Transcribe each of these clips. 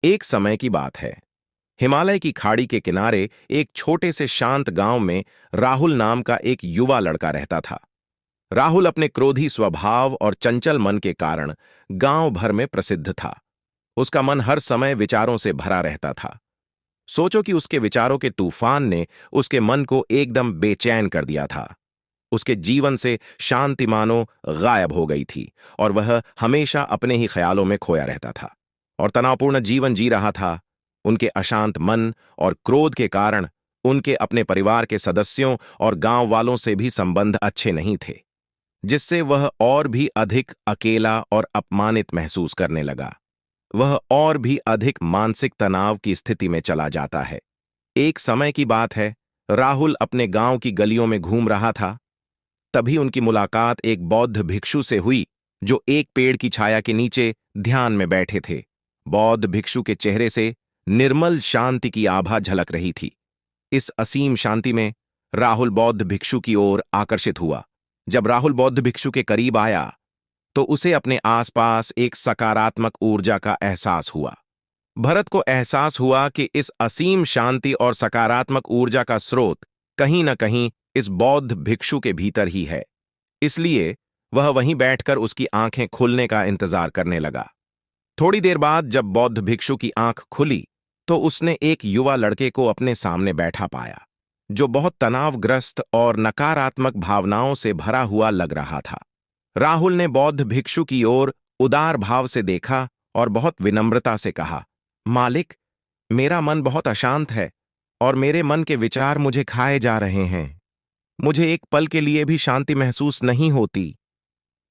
एक समय की बात है। हिमालय की खाड़ी के किनारे एक छोटे से शांत गांव में राहुल नाम का एक युवा लड़का रहता था। राहुल अपने क्रोधी स्वभाव और चंचल मन के कारण गांव भर में प्रसिद्ध था। उसका मन हर समय विचारों से भरा रहता था। सोचो कि उसके विचारों के तूफान ने उसके मन को एकदम बेचैन कर दिया था। उसके जीवन से शांति मानो गायब हो गई थी और वह हमेशा अपने ही ख्यालों में खोया रहता था और तनावपूर्ण जीवन जी रहा था। उनके अशांत मन और क्रोध के कारण उनके अपने परिवार के सदस्यों और गांव वालों से भी संबंध अच्छे नहीं थे, जिससे वह और भी अधिक अकेला और अपमानित महसूस करने लगा। वह और भी अधिक मानसिक तनाव की स्थिति में चला जाता है। एक समय की बात है, राहुल अपने गांव की गलियों में घूम रहा था। तभी उनकी मुलाकात एक बौद्ध भिक्षु से हुई जो एक पेड़ की छाया के नीचे ध्यान में बैठे थे। बौद्ध भिक्षु के चेहरे से निर्मल शांति की आभा झलक रही थी। इस असीम शांति में राहुल बौद्ध भिक्षु की ओर आकर्षित हुआ। जब राहुल बौद्ध भिक्षु के करीब आया तो उसे अपने आसपास एक सकारात्मक ऊर्जा का एहसास हुआ। भरत को एहसास हुआ कि इस असीम शांति और सकारात्मक ऊर्जा का स्रोत कहीं न कहीं इस बौद्ध भिक्षु के भीतर ही है। इसलिए वह वहीं बैठकर उसकी आंखें खुलने का इंतजार करने लगा। थोड़ी देर बाद जब बौद्ध भिक्षु की आंख खुली तो उसने एक युवा लड़के को अपने सामने बैठा पाया, जो बहुत तनावग्रस्त और नकारात्मक भावनाओं से भरा हुआ लग रहा था। राहुल ने बौद्ध भिक्षु की ओर उदार भाव से देखा और बहुत विनम्रता से कहा, मालिक, मेरा मन बहुत अशांत है और मेरे मन के विचार मुझे खाए जा रहे हैं। मुझे एक पल के लिए भी शांति महसूस नहीं होती।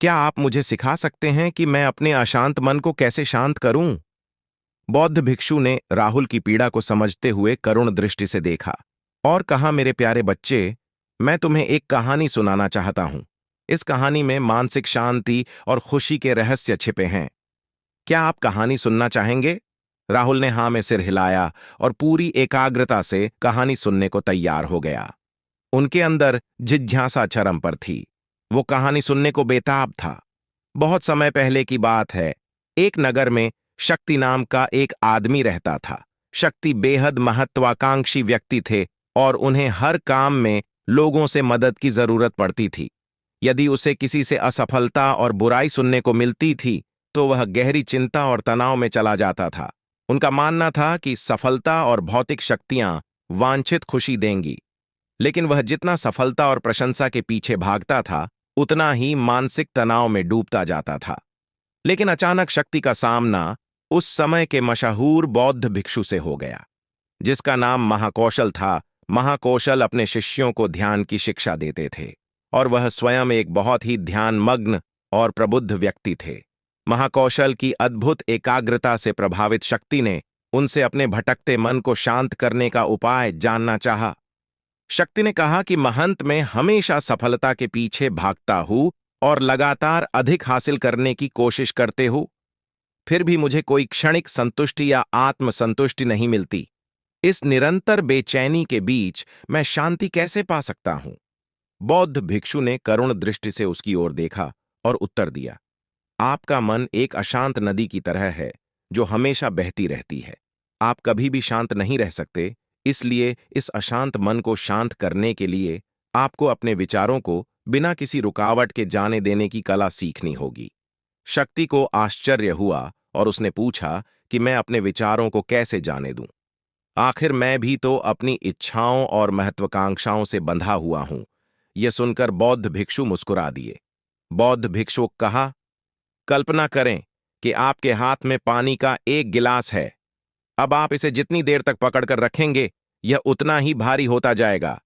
क्या आप मुझे सिखा सकते हैं कि मैं अपने अशांत मन को कैसे शांत करूं? बौद्ध भिक्षु ने राहुल की पीड़ा को समझते हुए करुण दृष्टि से देखा और कहा, मेरे प्यारे बच्चे, मैं तुम्हें एक कहानी सुनाना चाहता हूं। इस कहानी में मानसिक शांति और खुशी के रहस्य छिपे हैं। क्या आप कहानी सुनना चाहेंगे? राहुल ने हाँ में सिर हिलाया और पूरी एकाग्रता से कहानी सुनने को तैयार हो गया। उनके अंदर जिज्ञासा चरम पर थी। वो कहानी सुनने को बेताब था। बहुत समय पहले की बात है। एक नगर में शक्ति नाम का एक आदमी रहता था। शक्ति बेहद महत्वाकांक्षी व्यक्ति थे और उन्हें हर काम में लोगों से मदद की जरूरत पड़ती थी। यदि उसे किसी से असफलता और बुराई सुनने को मिलती थी तो वह गहरी चिंता और तनाव में चला जाता था। उनका मानना था कि सफलता और भौतिक शक्तियां वांछित खुशी देंगी, लेकिन वह जितना सफलता और प्रशंसा के पीछे भागता था उतना ही मानसिक तनाव में डूबता जाता था। लेकिन अचानक शक्ति का सामना उस समय के मशहूर बौद्ध भिक्षु से हो गया, जिसका नाम महाकौशल था। महाकौशल अपने शिष्यों को ध्यान की शिक्षा देते थे और वह स्वयं एक बहुत ही ध्यानमग्न और प्रबुद्ध व्यक्ति थे। महाकौशल की अद्भुत एकाग्रता से प्रभावित शक्ति ने उनसे अपने भटकते मन को शांत करने का उपाय जानना चाहा। शक्ति ने कहा कि महंत में हमेशा सफलता के पीछे भागता हूं और लगातार अधिक हासिल करने की कोशिश करते हूं, फिर भी मुझे कोई क्षणिक संतुष्टि या आत्मसंतुष्टि नहीं मिलती। इस निरंतर बेचैनी के बीच मैं शांति कैसे पा सकता हूं? बौद्ध भिक्षु ने करुण दृष्टि से उसकी ओर देखा और उत्तर दिया, आपका मन एक अशांत नदी की तरह है जो हमेशा बहती रहती है। आप कभी भी शांत नहीं रह सकते, इसलिए इस अशांत मन को शांत करने के लिए आपको अपने विचारों को बिना किसी रुकावट के जाने देने की कला सीखनी होगी। शक्ति को आश्चर्य हुआ और उसने पूछा कि मैं अपने विचारों को कैसे जाने दूं? आखिर मैं भी तो अपनी इच्छाओं और महत्वाकांक्षाओं से बंधा हुआ हूं। यह सुनकर बौद्ध भिक्षु मुस्कुरा दिए। बौद्ध भिक्षु कहा, कल्पना करें कि आपके हाथ में पानी का एक गिलास है। अब आप इसे जितनी देर तक पकड़कर रखेंगे यह उतना ही भारी होता जाएगा,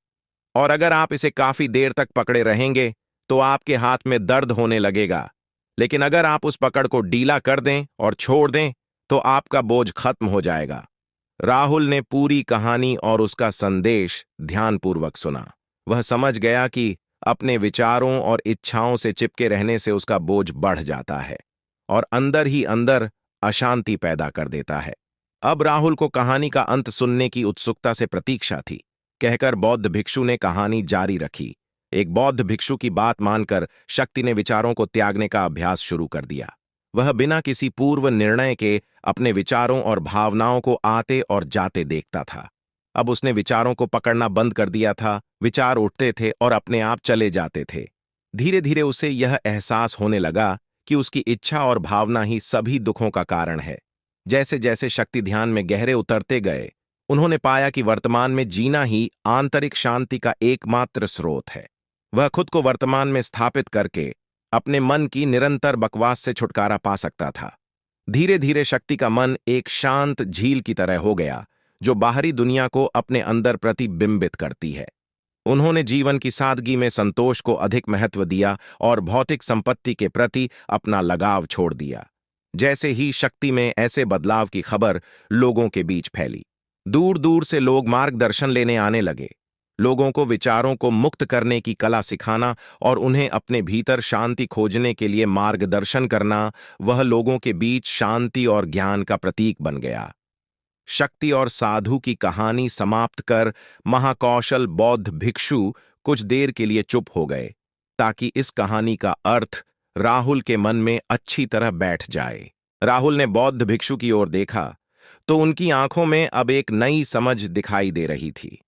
और अगर आप इसे काफी देर तक पकड़े रहेंगे तो आपके हाथ में दर्द होने लगेगा। लेकिन अगर आप उस पकड़ को ढीला कर दें और छोड़ दें तो आपका बोझ खत्म हो जाएगा। राहुल ने पूरी कहानी और उसका संदेश ध्यानपूर्वक सुना। वह समझ गया कि अपने विचारों और इच्छाओं से चिपके रहने से उसका बोझ बढ़ जाता है और अंदर ही अंदर अशांति पैदा कर देता है। अब राहुल को कहानी का अंत सुनने की उत्सुकता से प्रतीक्षा थी। कहकर बौद्ध भिक्षु ने कहानी जारी रखी। एक बौद्ध भिक्षु की बात मानकर शक्ति ने विचारों को त्यागने का अभ्यास शुरू कर दिया। वह बिना किसी पूर्व निर्णय के अपने विचारों और भावनाओं को आते और जाते देखता था। अब उसने विचारों को पकड़ना बंद कर दिया था। विचार उठते थे और अपने आप चले जाते थे। धीरे धीरे उसे यह एहसास होने लगा कि उसकी इच्छा और भावना ही सभी दुखों का कारण है। जैसे जैसे शक्ति ध्यान में गहरे उतरते गए, उन्होंने पाया कि वर्तमान में जीना ही आंतरिक शांति का एकमात्र स्रोत है। वह खुद को वर्तमान में स्थापित करके अपने मन की निरंतर बकवास से छुटकारा पा सकता था। धीरे धीरे शक्ति का मन एक शांत झील की तरह हो गया, जो बाहरी दुनिया को अपने अंदर प्रतिबिंबित करती है। उन्होंने जीवन की सादगी में संतोष को अधिक महत्व दिया और भौतिक संपत्ति के प्रति अपना लगाव छोड़ दिया। जैसे ही शक्ति में ऐसे बदलाव की खबर लोगों के बीच फैली, दूर दूर से लोग मार्गदर्शन लेने आने लगे। लोगों को विचारों को मुक्त करने की कला सिखाना और उन्हें अपने भीतर शांति खोजने के लिए मार्गदर्शन करना, वह लोगों के बीच शांति और ज्ञान का प्रतीक बन गया। शक्ति और साधु की कहानी समाप्त कर महाकौशल बौद्ध भिक्षु कुछ देर के लिए चुप हो गए, ताकि इस कहानी का अर्थ राहुल के मन में अच्छी तरह बैठ जाए। राहुल ने बौद्ध भिक्षु की ओर देखा तो उनकी आंखों में अब एक नई समझ दिखाई दे रही थी।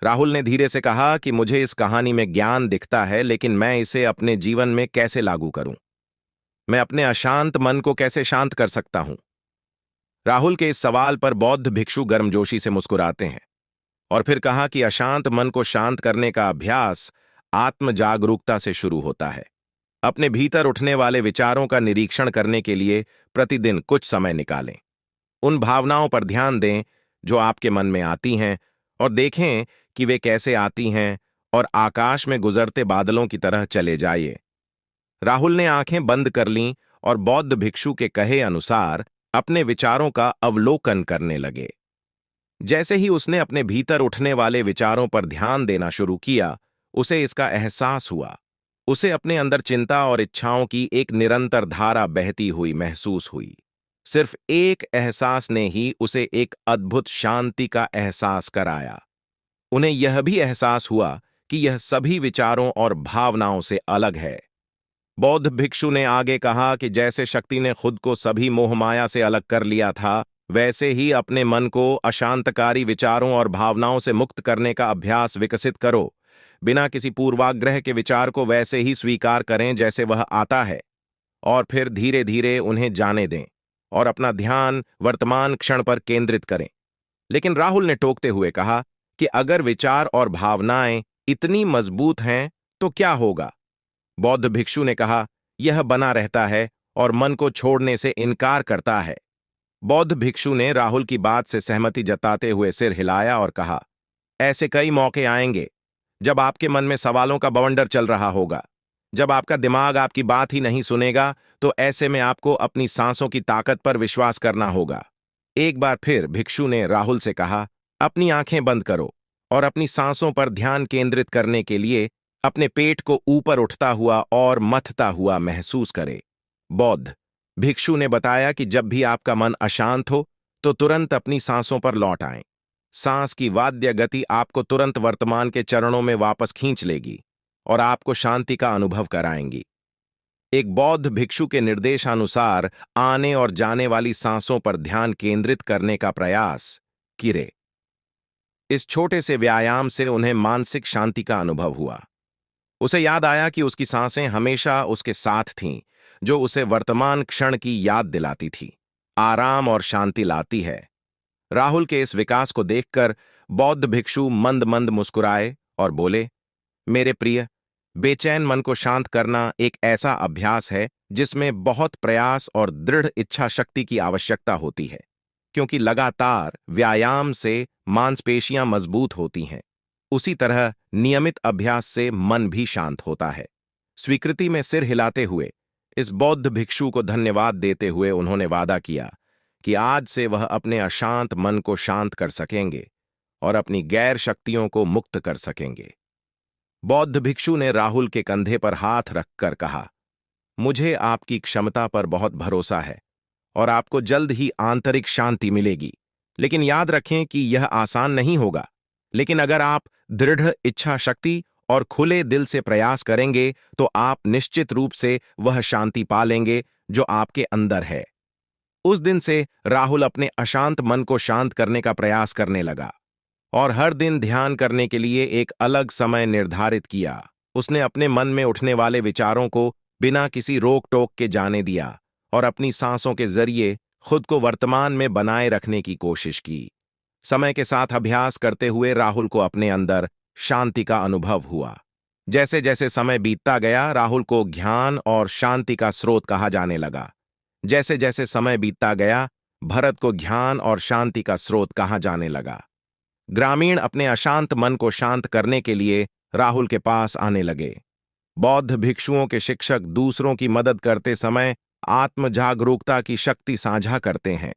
राहुल ने धीरे से कहा कि मुझे इस कहानी में ज्ञान दिखता है, लेकिन मैं इसे अपने जीवन में कैसे लागू करूं? मैं अपने अशांत मन को कैसे शांत कर सकता हूं? राहुल के इस सवाल पर बौद्ध भिक्षु गर्मजोशी से मुस्कुराते हैं और फिर कहा कि अशांत मन को शांत करने का अभ्यास आत्म जागरूकता से शुरू होता है। अपने भीतर उठने वाले विचारों का निरीक्षण करने के लिए प्रतिदिन कुछ समय निकालें। उन भावनाओं पर ध्यान दें जो आपके मन में आती हैं और देखें कि वे कैसे आती हैं, और आकाश में गुजरते बादलों की तरह चले जाइए। राहुल ने आंखें बंद कर लीं और बौद्ध भिक्षु के कहे अनुसार अपने विचारों का अवलोकन करने लगे। जैसे ही उसने अपने भीतर उठने वाले विचारों पर ध्यान देना शुरू किया, उसे इसका एहसास हुआ। उसे अपने अंदर चिंता और इच्छाओं की एक निरंतर धारा बहती हुई महसूस हुई। सिर्फ एक एहसास ने ही उसे एक अद्भुत शांति का एहसास कराया। उन्हें यह भी एहसास हुआ कि यह सभी विचारों और भावनाओं से अलग है। बौद्ध भिक्षु ने आगे कहा कि जैसे शक्ति ने खुद को सभी मोहमाया से अलग कर लिया था, वैसे ही अपने मन को अशांतकारी विचारों और भावनाओं से मुक्त करने का अभ्यास विकसित करो। बिना किसी पूर्वाग्रह के विचार को वैसे ही स्वीकार करें जैसे वह आता है, और फिर धीरे धीरे उन्हें जाने दें और अपना ध्यान वर्तमान क्षण पर केंद्रित करें। लेकिन राहुल ने टोकते हुए कहा कि अगर विचार और भावनाएं इतनी मजबूत हैं तो क्या होगा? बौद्ध भिक्षु ने कहा, यह बना रहता है और मन को छोड़ने से इनकार करता है। बौद्ध भिक्षु ने राहुल की बात से सहमति जताते हुए सिर हिलाया और कहा, ऐसे कई मौके आएंगे जब आपके मन में सवालों का बवंडर चल रहा होगा। जब आपका दिमाग आपकी बात ही नहीं सुनेगा, तो ऐसे में आपको अपनी सांसों की ताकत पर विश्वास करना होगा। एक बार फिर भिक्षु ने राहुल से कहा, अपनी आंखें बंद करो और अपनी सांसों पर ध्यान केंद्रित करने के लिए अपने पेट को ऊपर उठता हुआ और मथता हुआ महसूस करें। बौद्ध भिक्षु ने बताया कि जब भी आपका मन अशांत हो तो तुरंत अपनी सांसों पर लौट आएं। सांस की वाद्य गति आपको तुरंत वर्तमान के चरणों में वापस खींच लेगी और आपको शांति का अनुभव कराएंगी। एक बौद्ध भिक्षु के निर्देशानुसार आने और जाने वाली सांसों पर ध्यान केंद्रित करने का प्रयास किरे। इस छोटे से व्यायाम से उन्हें मानसिक शांति का अनुभव हुआ। उसे याद आया कि उसकी सांसें हमेशा उसके साथ थीं, जो उसे वर्तमान क्षण की याद दिलाती थी, आराम और शांति लाती है। राहुल के इस विकास को देखकर बौद्ध भिक्षु मंद मंद मुस्कुराए और बोले, मेरे प्रिय, बेचैन मन को शांत करना एक ऐसा अभ्यास है जिसमें बहुत प्रयास और दृढ़ इच्छा शक्ति की आवश्यकता होती है, क्योंकि लगातार व्यायाम से मांसपेशियां मजबूत होती हैं। उसी तरह नियमित अभ्यास से मन भी शांत होता है। स्वीकृति में सिर हिलाते हुए इस बौद्ध भिक्षु को धन्यवाद देते हुए उन्होंने वादा किया कि आज से वह अपने अशांत मन को शांत कर सकेंगे और अपनी गैर शक्तियों को मुक्त कर सकेंगे। बौद्ध भिक्षु ने राहुल के कंधे पर हाथ रखकर कहा, मुझे आपकी क्षमता पर बहुत भरोसा है और आपको जल्द ही आंतरिक शांति मिलेगी। लेकिन याद रखें कि यह आसान नहीं होगा, लेकिन अगर आप दृढ़ इच्छा शक्ति और खुले दिल से प्रयास करेंगे तो आप निश्चित रूप से वह शांति पा लेंगे जो आपके अंदर है। उस दिन से राहुल अपने अशांत मन को शांत करने का प्रयास करने लगा और हर दिन ध्यान करने के लिए एक अलग समय निर्धारित किया। उसने अपने मन में उठने वाले विचारों को बिना किसी रोक टोक के जाने दिया और अपनी सांसों के जरिए खुद को वर्तमान में बनाए रखने की कोशिश की। समय के साथ अभ्यास करते हुए राहुल को अपने अंदर शांति का अनुभव हुआ। जैसे जैसे समय बीतता गया, राहुल को ज्ञान और शांति का स्रोत कहा जाने लगा। जैसे जैसे समय बीतता गया, भरत को ज्ञान और शांति का स्रोत कहा जाने लगा। ग्रामीण अपने अशांत मन को शांत करने के लिए राहुल के पास आने लगे। बौद्ध भिक्षुओं के शिक्षक दूसरों की मदद करते समय आत्म जागरूकता की शक्ति साझा करते हैं।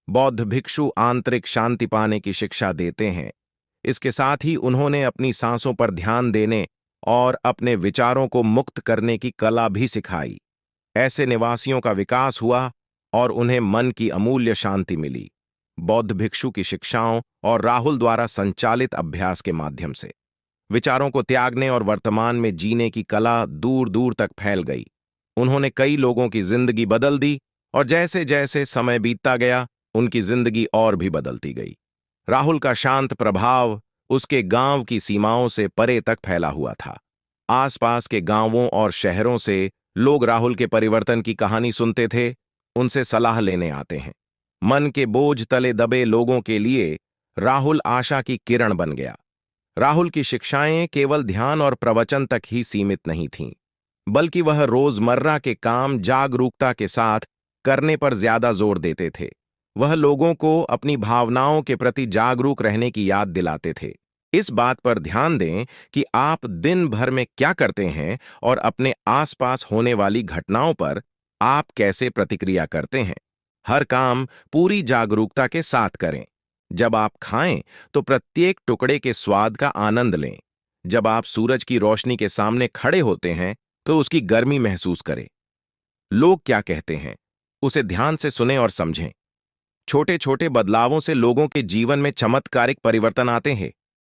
बौद्ध भिक्षु आंतरिक शांति पाने की शिक्षा देते हैं। इसके साथ ही उन्होंने अपनी सांसों पर ध्यान देने और अपने विचारों को मुक्त करने की कला भी सिखाई। ऐसे निवासियों का विकास हुआ और उन्हें मन की अमूल्य शांति मिली। बौद्ध भिक्षु की शिक्षाओं और राहुल द्वारा संचालित अभ्यास के माध्यम से विचारों को त्यागने और वर्तमान में जीने की कला दूर दूर तक फैल गई। उन्होंने कई लोगों की जिंदगी बदल दी और जैसे जैसे समय बीतता गया, उनकी जिंदगी और भी बदलती गई। राहुल का शांत प्रभाव उसके गांव की सीमाओं से परे तक फैला हुआ था। आसपास के गांवों और शहरों से लोग राहुल के परिवर्तन की कहानी सुनते थे, उनसे सलाह लेने आते हैं। मन के बोझ तले दबे लोगों के लिए राहुल आशा की किरण बन गया। राहुल की शिक्षाएं केवल ध्यान और प्रवचन तक ही सीमित नहीं थीं, बल्कि वह रोजमर्रा के काम जागरूकता के साथ करने पर ज्यादा जोर देते थे। वह लोगों को अपनी भावनाओं के प्रति जागरूक रहने की याद दिलाते थे। इस बात पर ध्यान दें कि आप दिन भर में क्या करते हैं और अपने आसपास होने वाली घटनाओं पर आप कैसे प्रतिक्रिया करते हैं। हर काम पूरी जागरूकता के साथ करें। जब आप खाएं तो प्रत्येक टुकड़े के स्वाद का आनंद लें। जब आप सूरज की रोशनी के सामने खड़े होते हैं तो उसकी गर्मी महसूस करें। लोग क्या कहते हैं उसे ध्यान से सुनें और समझें। छोटे छोटे बदलावों से लोगों के जीवन में चमत्कारिक परिवर्तन आते हैं।